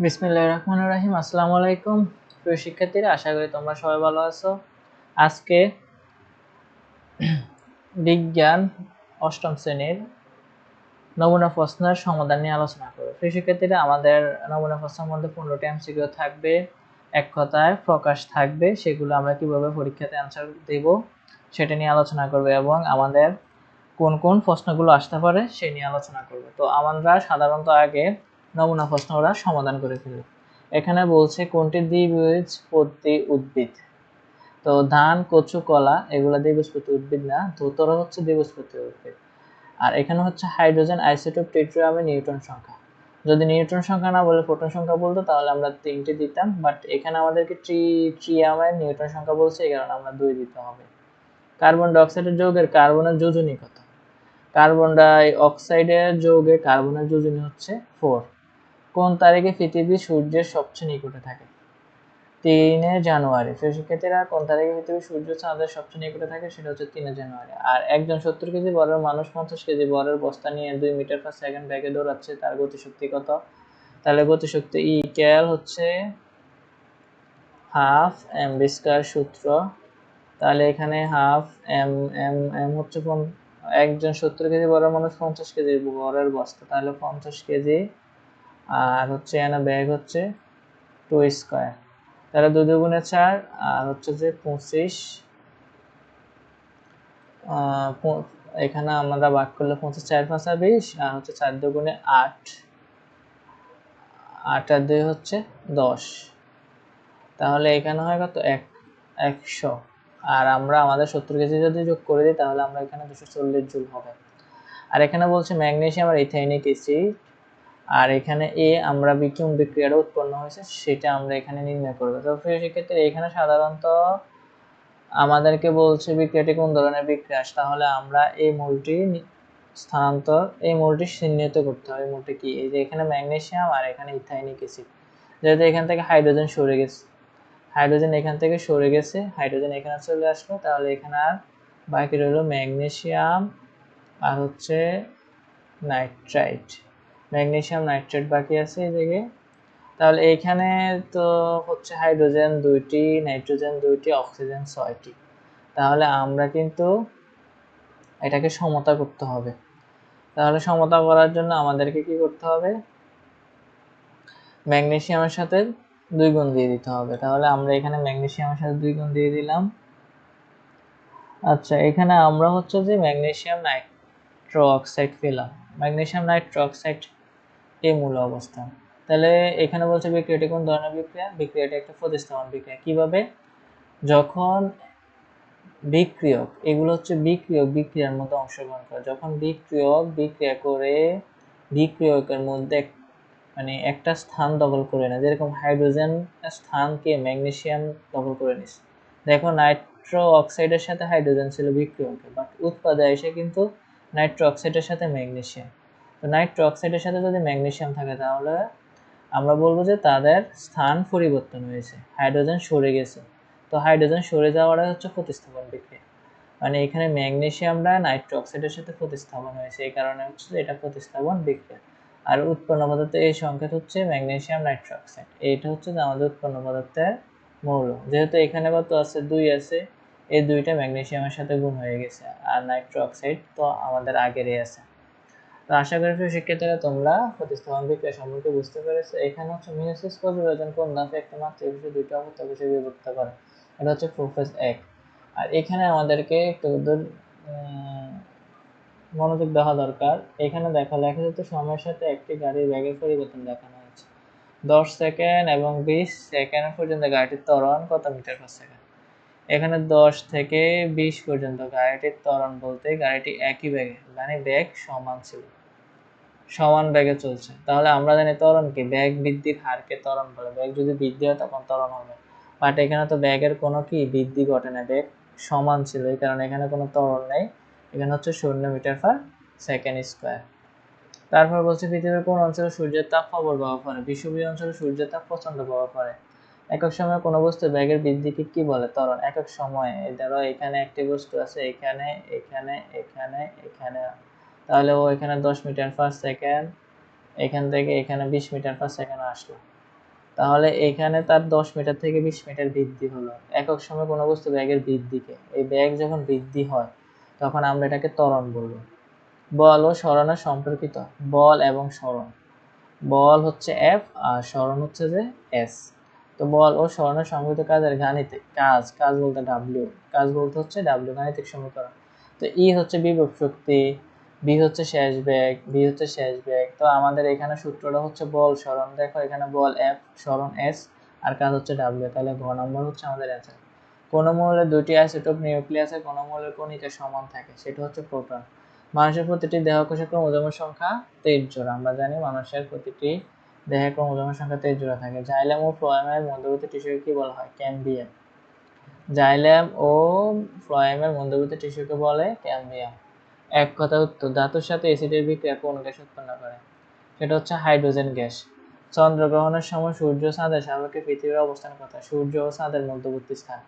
বিসমিল্লাহির রহমানির রহিম। আসসালামু আলাইকুম প্রিয় শিক্ষার্থীরা, আশা করি তোমরা সবাই ভালো আছো। আজকে বিজ্ঞান অষ্টম শ্রেণীর নমুনা প্রশ্নের সমাধান নিয়ে আলোচনা করব। প্রিয় শিক্ষার্থীরা, আমাদের নমুনা প্রশ্নের মধ্যে 15টি এমসিকিউ থাকবে, এক কথায় প্রকাশ থাকবে। সেগুলো আমরা কিভাবে পরীক্ষাতে অ্যান্সার দেব সেটা নিয়ে আলোচনা করব এবং আমাদের কোন কোন প্রশ্নগুলো আসতে পারে সেই নিয়ে আলোচনা করব। তো আমরা সাধারণত আগে নমুনা প্রশ্নগুলো সমাধান করে ফেলি। এখানে বলছে কোনটি দ্বিবীজপত্রী উদ্ভিদ। তো ধান, কচু, কলা এগুলা দ্বিবীজপত্রী উদ্ভিদ না, ধুতরা হচ্ছে দ্বিবীজপত্রী উদ্ভিদ। আর এখানে হচ্ছে হাইড্রোজেন আইসোটোপ টেট্রামে নিউটন সংখ্যা। যদি নিউটন সংখ্যা না বলে প্রোটন সংখ্যা বলতো তাহলে আমরা 3টি দিতাম, বাট এখানে আমাদেরকে ট্রিয়ামের নিউটন সংখ্যা বলছে, এই কারণে আমরা 2 দিতে হবে। কার্বন ডাই অক্সাইডের যৌগের কার্বনের যোজনী কত? কার্বন ডাই অক্সাইডের যৌগে কার্বনের যোজনী হচ্ছে 4। কোন তারিখে পৃথিবী সূর্যের সবচেয়ে নিকটে থাকে? 3 জানুয়ারি। শিক্ষার্থীরা, কোন তারিখে পৃথিবী সূর্য চাঁদের সবচেয়ে নিকটে থাকে? সেটা হচ্ছে 3 জানুয়ারি। আর একজন 70 কেজি বরের মানুষ 50 কেজি বরের বস্তা নিয়ে 2 মিটার পার সেকেন্ড বেগে দৌড়াচ্ছে, তার গতিশক্তি কত? তাহলে গতিশক্তি ইকুয়াল হচ্ছে হাফ এম ভি স্কয়ার সূত্র। তাহলে এখানে হাফ এম এম এম হচ্ছে একজন 70 কেজি বরের মানুষ 50 কেজি বরের বস্তা, তাহলে 50 কেজি আর হচ্ছে এখানে ব্যাগ হচ্ছে 2 স্কয়ার। তাহলে 2 দুগুণে 4 আর হচ্ছে যে 25। এখানে আমরা ভাগ করলে 25 4 5 20 আর হচ্ছে 4 দুগুণে 8, 8 আর 2 হচ্ছে 10। তাহলে এখানে হয় কত? 100। আর আমরা আমাদের 70 কেজি যদি যোগ করে দিই তাহলে আমরা এখানে 240 জুল হবে। আর এখানে বলছে ম্যাগনেসিয়াম আর ইথাইনিক অ্যাসিড, আর এখানে আমরা কোন বিক্রিয়াটা উৎপন্ন হয়েছে সেটা আমরা এখানে নির্ণয় করব। তো প্রিয় শিক্ষার্থী, এখানে সাধারণত আমাদেরকে বলছে বিক্রিয়াটি কোন ধরনের বিক্রিয়া, তাহলে আমরা এই মূলটি চিহ্নিত করতে হবে। মূলটি কি? এই যে এখানে ম্যাগনেসিয়াম আর এখানে ইথাইনিক অ্যাসিড, যেহেতু এখান থেকে হাইড্রোজেন সরে গেছে, হাইড্রোজেন এখান থেকে সরে গেছে, হাইড্রোজেন এখানে চলে আসলো, তাহলে এখানে আর বাকি রইল ম্যাগনেসিয়াম আর হচ্ছে নাইট্রাইট। ম্যাগনেসিয়াম নাইট্রেট বাকি আছে এই জায়গায়। তাহলে এখানে তো হচ্ছে হাইড্রোজেন 2টি, নাইট্রোজেন 2টি, অক্সিজেন 6টি। তাহলে আমরা কিন্তু এটাকে সমতা করতে হবে। তাহলে সমতা করার জন্য আমাদেরকে কি করতে হবে? ম্যাগনেসিয়ামের সাথে 2 গুণ দিয়ে দিতে হবে। তাহলে আমরা এখানে ম্যাগনেসিয়ামের সাথে 2 গুণ দিয়ে দিলাম। আচ্ছা, এখানে আমরা হচ্ছে যে ম্যাগনেসিয়াম নাইট্রো অক্সাইড পেলাম। ম্যাগনেসিয়াম নাইট্রো অক্সাইড এই মূল অবস্থান। তাহলে এখানে বলছে বিক্রিয়াটি কোন ধরনের বিক্রিয়া? বিক্রিয়াটি একটা প্রতিস্থাপন বিক্রিয়া। কিভাবে? যখন বিক্রিয়ক, এগুলো হচ্ছে বিক্রিয়ার মধ্যে অংশগ্রহণ করে, যখন বিক্রিয়ক বিক্রিয়া করে বিক্রিয়কের মধ্যে মানে একটা স্থান দখল করে না, যেরকম হাইড্রোজেন স্থানকে ম্যাগনেসিয়াম দখল করে নিছে। দেখো, নাইট্রো অক্সাইডের সাথে হাইড্রোজেন ছিল বিক্রিয়কে, বাট উৎপাদে এসে কিন্তু নাইট্রো অক্সাইডের সাথে ম্যাগনেসিয়াম। তো নাইট্রো অক্সাইডের সাথে যদি ম্যাগনেসিয়াম থাকে তাহলে আমরা বলবো যে তাদের স্থান পরিবর্তন হয়েছে, হাইড্রোজেন সরে গেছে। তো হাইড্রোজেন সরে যাওয়াটা হচ্ছে প্রতিস্থাপন বিক্রিয়া, মানে এখানে ম্যাগনেসিয়ামটা নাইট্রো অক্সাইডের সাথে প্রতিস্থাপন হয়েছে, এই কারণে হচ্ছে এটা প্রতিস্থাপন বিক্রিয়া। আর উৎপন্ন পদার্থের এই সংকেত হচ্ছে ম্যাগনেসিয়াম নাইট্রো অক্সাইড। এইটা হচ্ছে আমাদের উৎপন্ন পদার্থের মৌল। যেহেতু এখানে কত আছে? 2 আছে, এই 2টা ম্যাগনেসিয়ামের সাথে গুণ হয়ে গেছে, আর নাইট্রো অক্সাইড তো আমাদের আগেরই আছে। তো আশা করি শিক্ষার্থীরা তোমরা প্রতিস্থাপন বিক্রিয়া সম্পর্কে বুঝতে পেরেছো। এখানে হচ্ছে মিয়োসিস প্রযোজন কোন ধাপে একটা মাত্র কোষে 2টা অপত্য কোষে বিভক্ত করে? এটা হচ্ছে প্রোফেজ 1। আর এখানে আমাদেরকে একটু মনোযোগ দেওয়া দরকার। এখানে দেখো লেখা যাচ্ছে সময়ের সাথে একটি গাড়ির ব্যাগের পরিবর্তন দেখানো হয়েছে। 10 সেকেন্ড এবং 20 সেকেন্ড পর্যন্ত গাড়িটির ত্বরণ কত মিটার পার সেকেন্ড? এখানে 10 থেকে 20 পর্যন্ত গাড়িটির ত্বরণ বলতে গাড়িটি একই ব্যাগে, মানে ব্যাগ সমান ছিল, সমান ব্যাগে চলছে। তাহলে আমরা জানি ত্বরণ কি? ব্যাগ বৃদ্ধির হারকে ত্বরণ বলে। ব্যাগ যদি বৃদ্ধি হয় তখন ত্বরণ হবে, বাট এখানে তো ব্যাগের কোনো কি বৃদ্ধি ঘটে না, ব্যাগ সমান ছিল, এই কারণে এখানে কোনো ত্বরণ নেই। এখানে হচ্ছে 0 মিটার পার সেকেন্ড স্কয়ার। তারপর বলছে পৃথিবীর কোন অঞ্চলে সূর্যের তাপ প্রবল প্রভাব পড়ে? বিষুবীয় অঞ্চলে সূর্যের তাপ প্রচন্ড প্রভাব পড়ে। একক সময়ে কোনো বস্তু ব্যাগের বৃদ্ধিকে কি বলে? ত্বরণ। একক সময়ে ধরো এখানে একটি বস্তু আছে, এখানে এখানে এখানে এখানে, তাহলে ও এখানে 10 মিটার পার সেকেন্ড, এখান থেকে এখানে 20 মিটার পার সেকেন্ড আসলো। তাহলে এখানে তার 10 মিটার থেকে 20 মিটার বৃদ্ধি হলো। একক সময়ে কোনো বস্তু ব্যাগের বৃদ্ধিকে, এই ব্যাগ যখন বৃদ্ধি হয় তখন আমরা এটাকে ত্বরণ বলবো। বল ও সরণের সম্পর্কিত, বল এবং সরণ, বল হচ্ছে এফ আর সরণ হচ্ছে যে এস। তো বল ও সরণের সম্পর্কিত কাজের গাণিতিক কাজ, কাজ বলতে ডাব্লিউ, কাজ বলতে হচ্ছে ডাব্লিউ গাণিতিক সমীকরণ। তো ই হচ্ছে বিভব শক্তি, বি হচ্ছে শেষ বেগ, বি হচ্ছে শেষ বেগ। তো আমাদের এখানে সূত্রটা হচ্ছে বল সরণ, দেখো এখানে বল এফ সরণ এস আর কাজ হচ্ছে ডাব্লিউ, তাহলে ঘ নম্বর হচ্ছে আমাদের অ্যান্সার। কোন মৌলের দুটি আইসোটোপ নিউক্লিয়াসে কোন মৌলের কণিকা সমান থাকে, সেটা হচ্ছে প্রোটন। মানুষের প্রতিটি দেহকোষে ক্রোমোজোমের সংখ্যা 23 জোড়া। আমরা জানি মানুষের প্রতিটি দেহে ক্রোমোজোমের সংখ্যা 23 জোড়া থাকে। জাইলেম ও ফ্লোয়েমের মধ্যবর্তী টিস্যুকে কি বলা হয়? ক্যাম্বিয়াম। জাইলেম ও ফ্লোয়েমের মধ্যবর্তী টিস্যুকে বলে ক্যাম্বিয়াম। এক কথা উত্তর, ধাতুর সাথে অ্যাসিডের বিক্রিয়া কোন গ্যাস উৎপন্ন করে? সেটা হচ্ছে হাইড্রোজেন গ্যাস। চন্দ্রগ্রহণের সময় সূর্য চাঁদের সাপেক্ষে পৃথিবীর অবস্থান কোথায়? সূর্য ও চাঁদের মধ্যবর্তী স্থান।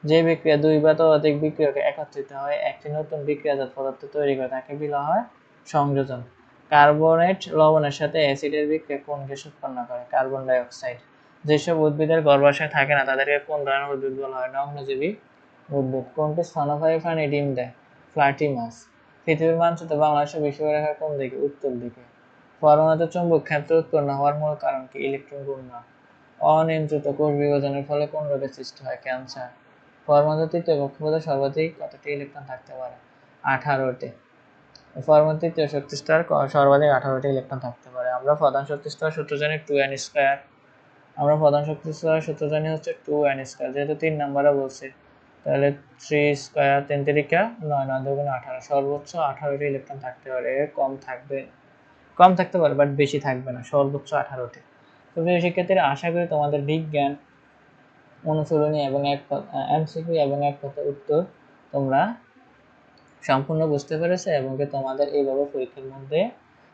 যে বিক্রিয়া দুই বা ততোধিক বিক্রিয়ক একত্রিত হয়ে একটি নতুন বিক্রিয়াজাত পদার্থ তৈরি করে তাকে বলা হয় সংযোজন। কার্বনেট লবণের সাথে অ্যাসিডের বিক্রিয়া কোন গ্যাস উৎপন্ন করে? Carbon die oxide. যেসব উদ্ভিদের গর্ভাশয় থাকে না তাদেরকে কোন ধরনের উদ্ভিদ বলা হয়? নগ্নজীবী উদ্ভিদ। কোনটি স্তন্যপায়ী প্রাণী ডিম দেয়? প্লাটিমাস। পৃথিবীর মানচিত্রে বাংলাদেশের বিষুবরেখার কোন দিকে? উত্তর দিকে। পরমাণুতে চুম্বক ক্ষেত্র উৎপন্ন হওয়ার মূল কারণ কি? ইলেকট্রন ঘূর্ণন। অনিয়ন্ত্রিত কোষ বিভাজনের ফলে কোন রোগের সৃষ্টি হয়? ক্যান্সার। পরমাণুর তৃতীয় কক্ষপথে সর্বাধিক কতটি ইলেকট্রন থাকতে পারে? 18টি। পরমাণুর তৃতীয় শক্তি স্তর সর্বাধিক 18টি ইলেকট্রন থাকতে পারে। আমরা প্রধান শক্তি স্তর সূত্র জানি 2n²। আমরা প্রধান শক্তি স্তর সূত্র জানি হচ্ছে 2n², যেহেতু 3 নম্বরে বলছে তাহলে 3² 3 তিরিকা 9, 9 দুগুণ 18, সর্বোচ্চ 18টি ইলেকট্রন থাকতে পারে। এর কম থাকবে, কম থাকতে পারে বাট বেশি থাকবে না, সর্বোচ্চ 18টি। তো প্রিয় শিক্ষার্থীরা, আশা করি তোমাদের বিজ্ঞান অনুশীলনী এবং এমসিকিউ এবং এক কথা উত্তর তোমরা সম্পূর্ণ বুঝতে পেরেছো এবং তোমাদের এইভাবে পরীক্ষার মধ্যে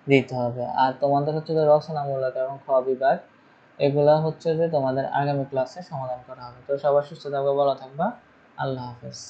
দিতে হবে। আর তোমাদের হচ্ছে যে রচনামূলক এবং খ বিভাগ, এগুলা হচ্ছে যে তোমাদের আগামী ক্লাসে সমাধান করা হবে। তো সবার সুস্থ থাকবে, ভালো থাকবা, আল্লাহ হাফেজ।